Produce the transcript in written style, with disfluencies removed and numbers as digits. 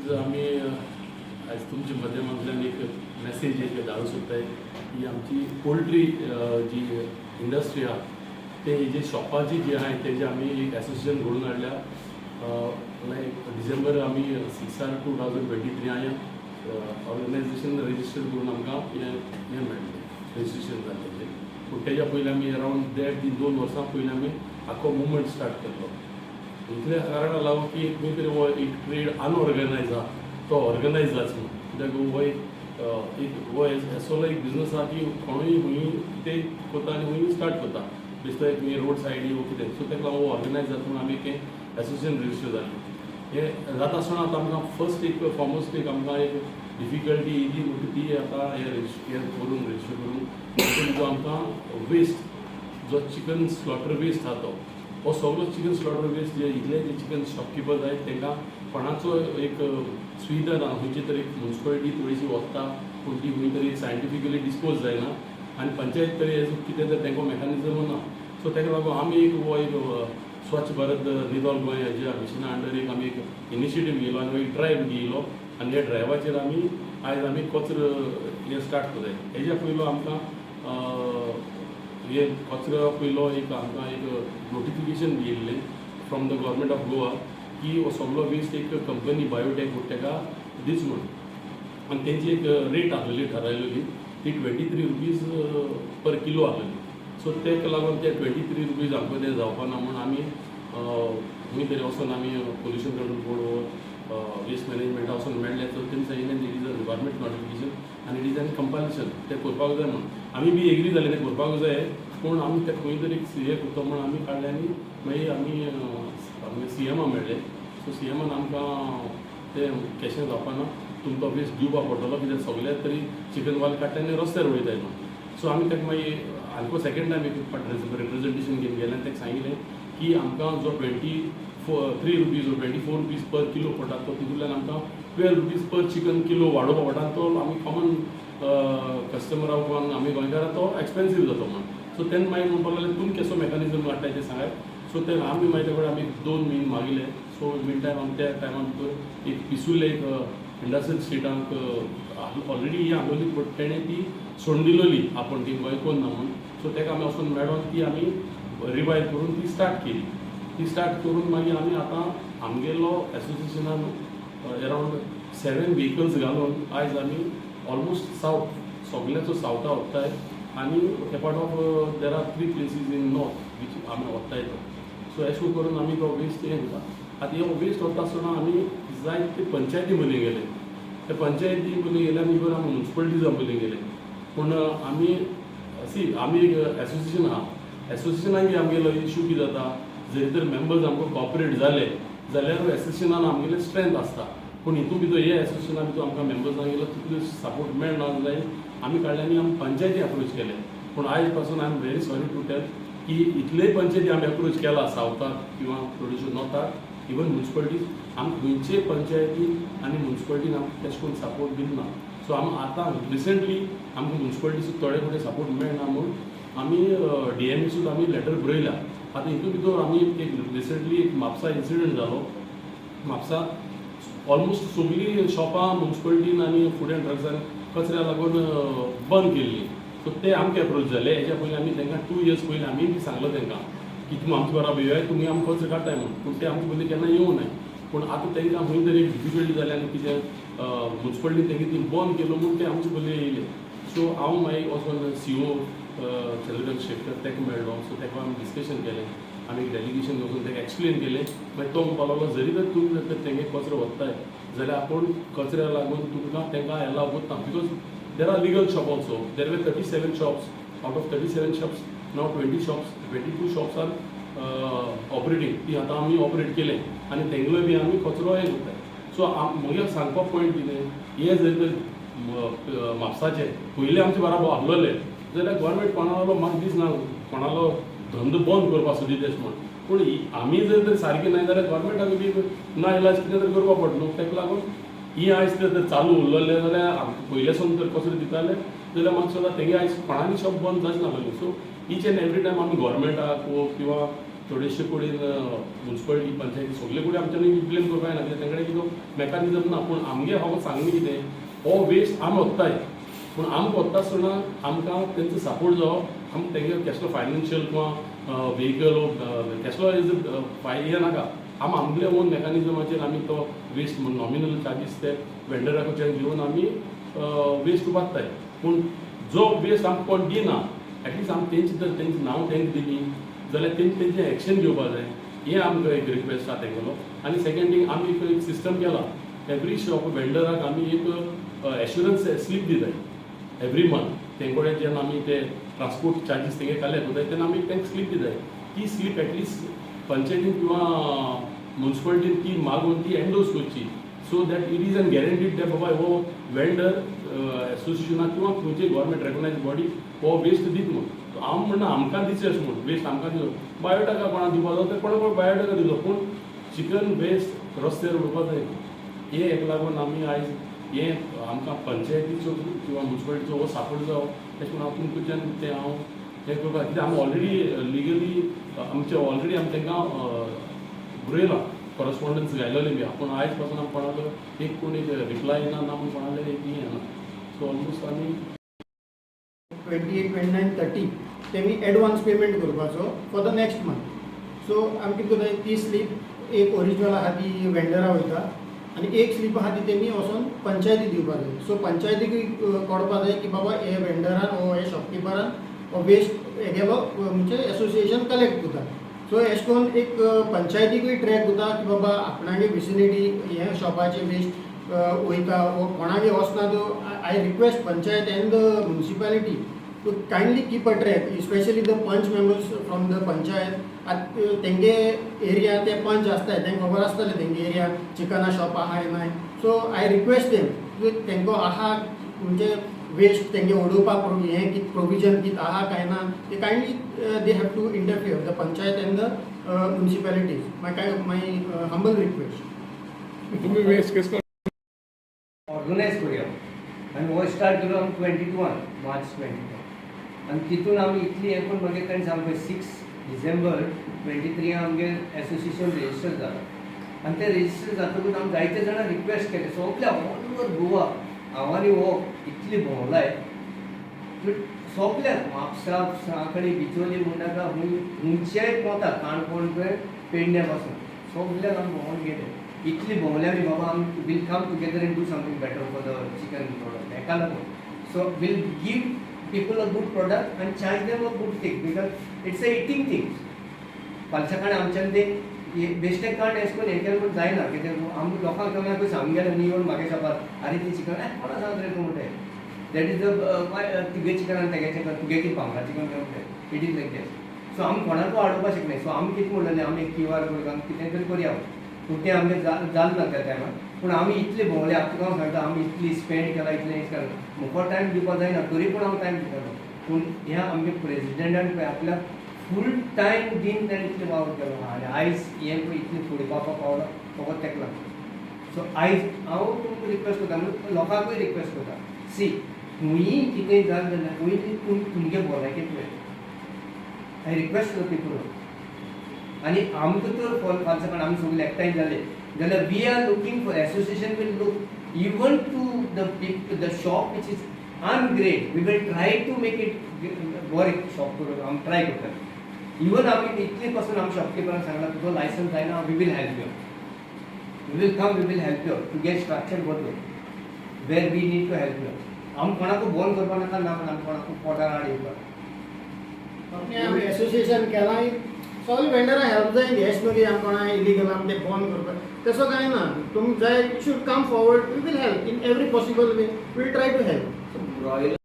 आज आम्ही आज तुमच्या माध्यमांतल्यान एक मेसेज एक धाडूंक सोदताय की आमची पोल्ट्री जी इंडस्ट्री आहा ते जे शॉपाची जी आहे तेजे आमी एक एसोसिएशन घडून हाडल्या लायक डिसेंबर आमी 6/2023 हांवें ऑर्गनायझेशन रजिस्टर करून आमकां हें मेळ्ळें रजिस्ट्रेशन जाल्लें. पूण तेज्या पयलीं आमी अरावंड 2 वर्सां पयलीं आमी आख्खो मुवमेंट स्टार्ट केल्लो. इतल्या कारणाक लागून की खंय तरी हो एक ट्रेड अनऑर्गनायज आहा तो ऑर्गनायज जाच म्हणून. कित्याक हो असो एक बिजनस आहा की कोणूय खंय कितेंय करता आनी खंय स्टार्ट करता बेश्टो एक रोड सायडी वो कितें. सो ताका लागून हो ऑर्गनायज जाता म्हणून आमी एक एसोसिएशन रजिस्टर जाल्लें. हें जाता आसतना आतां आमकां फर्स्ट एक फॉरमोस्ट एक आमकां एक डिफिकल्टी येयली म्हणटा ती आतां हें करून रजिस्टर करून जो आमकां वेस्ट जो चिकन स्लॉटर वेस्ट आहा तो हो सगळो चिकन स्लॉटर वेस्ट जे इतले जे चिकन शॉपकिपर्स आहेत तांकां कोणाचो एक सुविधा ना. खंयची तरी म्युनिसिपालिटी थोडीशी वचता पूण ती खंय तरी सायंटिफिकली डिस्पोज जायना आनी पंचायत तरी कितें तर तांकां मेकानिजम ना. सो ताका लागून आमी एक स्वच्छ भारत निदोल गोंय हेज्या मिशना अंडर एक आमी एक इनिशिएटीव घेयलो आनी एक ड्रायव्ह घेयलो आनी ह्या ड्रायव्हाचेर आमी आयज आमी कचरो हें स्टार्ट कोताय. हेज्या पयलो आमकां हे कचरो पयलो एक आमकां एक नोटिफिकेशन येयल्लें from the government of Goa की हो सगळो वेस्ट एक कंपनी बायोटेक ताका दीस म्हणून आनी तेंची एक रेट आसलेली थारायलेली ती 23 रुपीज पर किलो आसलेली. सो ताका लागून ते 23 रुपीज आमकां तें जावपा ना म्हणून आमी खंय तरी वचून आमी पोल्युशन कंट्रोल बोर्ड वेस्ट मॅनेजमेंटा वचून मेळ्ळें. सो तेमी सांगिल्लें it is a government notification आनी इट इज एन कंपल्शन तें करपाक जाय म्हणून. आमी बी एग्री जाले तें करपाक जाय पूण आमी तें खंय तरी हें करता म्हणून आमी काडलें आनी मागीर आमी CMा मेळ्ळे. सो CMान आमकां तें कॅशें जावपाना तुमकां वेस्ट दिवपा पडटलो कित्याक सगळ्यात तरी चिकन वाल काडटा आनी रस्त्यार वयताय म्हणून. सो आमी ताका मागीर आनी सेकेंड टायम एक फावट रिप्रेजेंटेशन घेवन गेलें आनी ताका सांगिल्लें की आमकां जो 23 रुपीज वो 24 रुपीज पर किलो पडटा तो तितूंतल्यान आमकां 12 रुपीज पर चिकन किलो वाडोवपा पडटा. तो आमी कॉमन कस्टमराक आमी गोंयकाराक तो एक्सपेन्सीव जाता म्हणून. सो तेन्ना मागीर म्हणपाक लागलें तुमी कसो मेकानिजम काडटाय तें सांगात. सो ते आमी मागीर ते कडेन आमी 2 म्हयने मागिल्ले. सो मीन टायम आमी त्या टायमा भितर एक पिसूल एक इंडस्ट्रियल स्टेटाक ऑलरेडी ही आसलोली बट तेणें ती सोडून दिलोली आपूण ती गोंय कोन्ना म्हणून. सो ताका आमी वचून मेळोन ती आमी रिवायव करून ती स्टार्ट केली. ती स्टार्ट करून मागीर आमी आतां आमगेलो एसोसिएशनान अरावंड 7 व्हेकल्स घालून आयज आमी ऑलमोस्ट सावथ सगळ्याचो सावथा वताय आनी हे part of there are 3 places in north which आमी वताय तो. सो अशें करून आमी तो वेस्ट हें करता. आतां हो वेस्ट वता आसतना आमी जायते पंचायती मदीं गेले. ते पंचायती मदीं गेले आनी इवन आमी म्युनिसिपालिटीजा मदीं गेले. पूण आमी आमी एक एसोसिएशन आहा. एसोसिएशनान बी आमगेलो इश्यू कितें जाता जरी तर मेंबर्स आमकां कॉपरेट जाले जाल्यार एसोसिएशनान आमगेलें स्ट्रेंथ आसता. पूण हितून भितर हे एसोसिएशना भितर आमकां मेंबर्सांक गेलो तितलो सपोर्ट मेळना जाल्यार आमी काडलें आनी आमी पंचायती अप्रोच केले. पूण आयज पासून I am very sorry to tell की इतलेय पंचायती आमी अप्रोच केला सावथाक किंवा थोड्योश्यो नॉर्थाक इवन म्युनिसिपालिटीज आमकां खंयचे पंचायती आनी म्युनिसिपालिटीन आमकां तशें करून सपोर्ट दिना. सो आमी आतां रिसंटली आमकां म्युनिसिपालिटीचो थोडे कडेन सपोर्ट मेळना म्हणून आमी DMAसूच आमी लेटर बरयल्या. आतां हितून भितर आमी एक रिसंटली एक म्हापसा इन्सिडंट जालो. म्हापसा ऑलमोस्ट सगळीं शॉपां म्युनिसिपालिटीन आनी फूड एंड ड्रग्सान कचऱ्या लागून बंद केल्लीं. सो ते आमकां एप्रोच जाले. हेज्या पयलीं आमी तांकां 2 इयर्स पयलीं आमी बी सांगलो तांकां की तुमी आमचे बरोबर येयात तुमी आमकां कचरो काडटाय म्हणून. पूण ते आमचे पयलीं केन्ना येवं नाय. पूण आतां तांकां खंय तरी डिफिकल्टी जाली आनी कितें म्युनिसिपालिटीन तांकां ती बंद केलो म्हणून ते आमचे पयलीं येयले. सो हांव मागीर वचून CO चंद्रकांत शेटकर ताका मेळ्ळो. सो ताका आमी डिस्कशन केलें. आमी एक डेलिगेशन वचून ताका एक्सप्लेन केलें. मागीर तो म्हणपाक लागलो जरी तर तुमी जर तर तांगे कचरो व्हरताय जाल्यार आपूण कचऱ्या लागून तुमकां तांकां एलाव करता. Because there are legal shop also. There were 37 shops. Out of 37 shops now 22 shops are operating. ती आतां आमी ऑपरेट केलें आनी तेंगलोय बी आमी कचरो हें करताय. सो म्हगे सांगपाक पॉयंट कितें हे जरी तर म्हापसाचे पयलीं आमचे बराबर आसलोले जाल्यार गोवोरमेंट कोणालो म्हाका दिसना कोणालो धंदो बंद करपा सुद्दां तेश म्हणून. पूण आमी जर तर सारकी नाय जाल्यार गोवोरमेंटाक बी ना इलाज कितें तर करपा पडटा न्हू. ताका लागून ही आयज तर चालू उरलेले जाल्यार आमकां पयलेसून तर कचरो दिताले जाल्यार म्हाका सुद्दां तेगे आयज कोणाली शॉप बंद जावचें नासलें. So each end every time आमी गोवोरमेंटाक किंवा थोडेशे कडेन म्युन्सिपालिटी पंचायती सगळे कडेन आमच्यानी ब्लेम करपाक ना कित्याक तेंकडे कितें मेकानिजम ना पूण आमगे हांव सांगलें कितें हो वेस्ट आमी वत्ताय पूण आमकां वत्ता आसतना आमकां तेंचो सपोर्ट जावप आमकां तेंगे कसलो फायनान्शियल किंवा वेहिकल कसलो हें नाका आमगे ओन मेकानिजमाचेर आमी तो वेस्ट नॉमिनल चार्जीस ते वेंडरा कडच्यान घेवन आमी वेस्ट वाडटाय पूण जो वेस्ट आमकां कोण दिना एटलिस्ट आमी तेंचें नांव तेंकां दिली जाल्यार तेंचें एक्शन घेवपाक जाय हें आमकां एक रिक्वेस्ट आसा तेंगेलो आनी सेकेंड थींग आमी एक सिस्टम केला एवरी शॉप वेंडराक आमी एक एश्युरन्स स्लीप दिताय एवरी मंथ तेंकोडे जेन्ना आमी ते ट्रान्सपोर्ट चार्जीस तेंगे कलेक्ट करताय तेन्ना आमी तेंकां स्लीप दिताय ती स्लीप एटलिस्ट पंचायतीन किंवा म्युन्सिपालिटीन ती मागून ती एंडोर्स करची so that it is an guaranteed that बाबा हो वेंडर एसोसिएशनाक किंवा खंयची गव्हर्मेंट रेकग्नायज बॉडी हो वेस्ट दीत म्हणून हांव म्हणना आमकां दिवचें अशें म्हणून वेस्ट आमकां दिवचो बायोडाटा कोणाक दिवपाक जाय तर कोणाक बायोडाटा दिलो पूण चिकन वेस्ट रस्त्यार उडोवपाक जाय हे हेका लागून आमी आयज हे आमकां पंचायतीचो किंवा म्युन्सिपालिटीचो हो सपोर्ट जावो तेश म्हणून हांव तुमच्यान तें हांव हें करपाक कित्याक आमी ऑलरेडी लिगली आमचे ऑलरेडी आमी तांकां बरयलां कॉरस्पॉन्डन्स घायलेलें बी पूण आयज पासून आमी कोणाक एक कोण एक रिप्लाय येना ना म्हूण कोणालें एक हें येना सो ऑलमोस्ट आमी 28, 29, 30 तेमी एडवान्स पेमेंट करपाचो for the next month so आमी कितें करता ती स्लीप एक ओरिजिनल आहा ती वेंडरा वयता आनी एक स्लीप आहा ती तेमी वचोन पंचायती दिवपाक जाय सो पंचायतीक कळपाक जाय की बाबा हे वेंडरान वो हे शॉपकिपरान हो वेस्ट हेगेलो म्हणजे एसोसिएशन कलेक्ट करता सो अशें करून एक पंचायतीकूय ट्रॅक करता की बाबा आपणागे विसिनिटी हे शॉपाचे वेस्ट वयता वो कोणागे वचना तो I request panchayat and the municipality to kindly keep a track specially the panch members from the panchayat तेंगे एरिया ते पंच आसताय तेंकां खबर आसतलें तेंगे एरिया चिकना शॉप आहा नाय सो आय रिक्वेस्ट देम तेंको आहा म्हणजे वेस्ट तेंगे उडोवपाक हें कित प्रोविजन कित आहा काय ना ते kindly they have to interfere the panchayat and the municipalities my humble request तुमी वेस्ट केस ऑर्गनायज करूया आनी हो स्टार्ट केलो आमी 22 मार्च 22 आनी तितून आमी इतली हें करून मागीर ताणें सांगलें 6 डिसेंबर 23 आमगे एसोसिएशन रेजिस्टर जालां आनी ते रेजिस्टर जातकूच आमी जायते जाणां रिक्वेस्ट केले सगल्या ऑल ओवर गोवा हांव आनी हो इतली भोंवलाय सगल्याक म्हापसा सांखळी बिचोली मुंडाका खंयच्याय पोता काणकोण पळय पेडण्या पासून सगल्याक आमी भोंवून गेले इतली भोंवल्या आमी बाबा आमी will come together and do something better for the chicken product हेका लागून so will give people a good product आनी charge them a good thing because it's a eating things फालच्या काळान आमच्यान ते बेश्टे कार्ड एश करून हें केलें पूण जायना कित्याक आमी लोकांक केन्ना सांगलें न्ही येवन म्हागे शॉपार अरे ती चिकन कोणा सांगता रे तूं म्हणटा दॅट इज द तुगे चिकन आनी तेगे चिकन तुगे कितें पावना चिकन काय म्हणटा it is like that so आमी कोणाकूय आडोवपाक शकनाय सो आमी कितें म्हणलेलें आमी एक QR कोड घालून कितें तरी करया पूण तें आमगे जालें ना त्या टायमार पूण आमी इतले भोंवले तुका हांव सांगता आमी इतली स्पेंड केला इतलें हें केलां मुको टायम दिवपाक जायना तरी पूण हांव टायम दितालो पूण ह्या आमगे प्रेजिडेंटान पळय आपल्याक फूल टायम दिन ताणें इतलें वावर केलो आनी आयज हें पळय इतलें फुडें पावपाक पावलो फकत तेका लागून सो आयज हांव तुमकां रिक्वेस्ट करता म्हणजे लोकांकूय रिक्वेस्ट करता सी खंयी कितेंय जालें जाल्यार खंय तुमगे भलायकेक पळय आय रिक्वेस्ट करता पळय आनी आमकां तर फालच्या काळान आमी सगळे एकठांय जाले जाल्यार we are looking for association will look even to the shop which is ungreat we will try to make it बरें शॉप करून आमी ट्राय करता इवन आमी इतले पासून आमी शॉपकीपरांक सांगला तुजो लायसन्स जायना we will help you we will come we will help you to get structure बदल where we need to help you आमी कोणाकूय बंद करपाक नाका ना आमी कोणाकूय पोटार हाड येवपाक आमी एसोसिएशन केलाय सगळे वेंडरां हेल्प जाय हेच न्हू की आमी कोणा इलिगल आमी ते बंद करपाक तसो कांय ना तुमकां जाय should come forward we will help in every possible way will try to help royal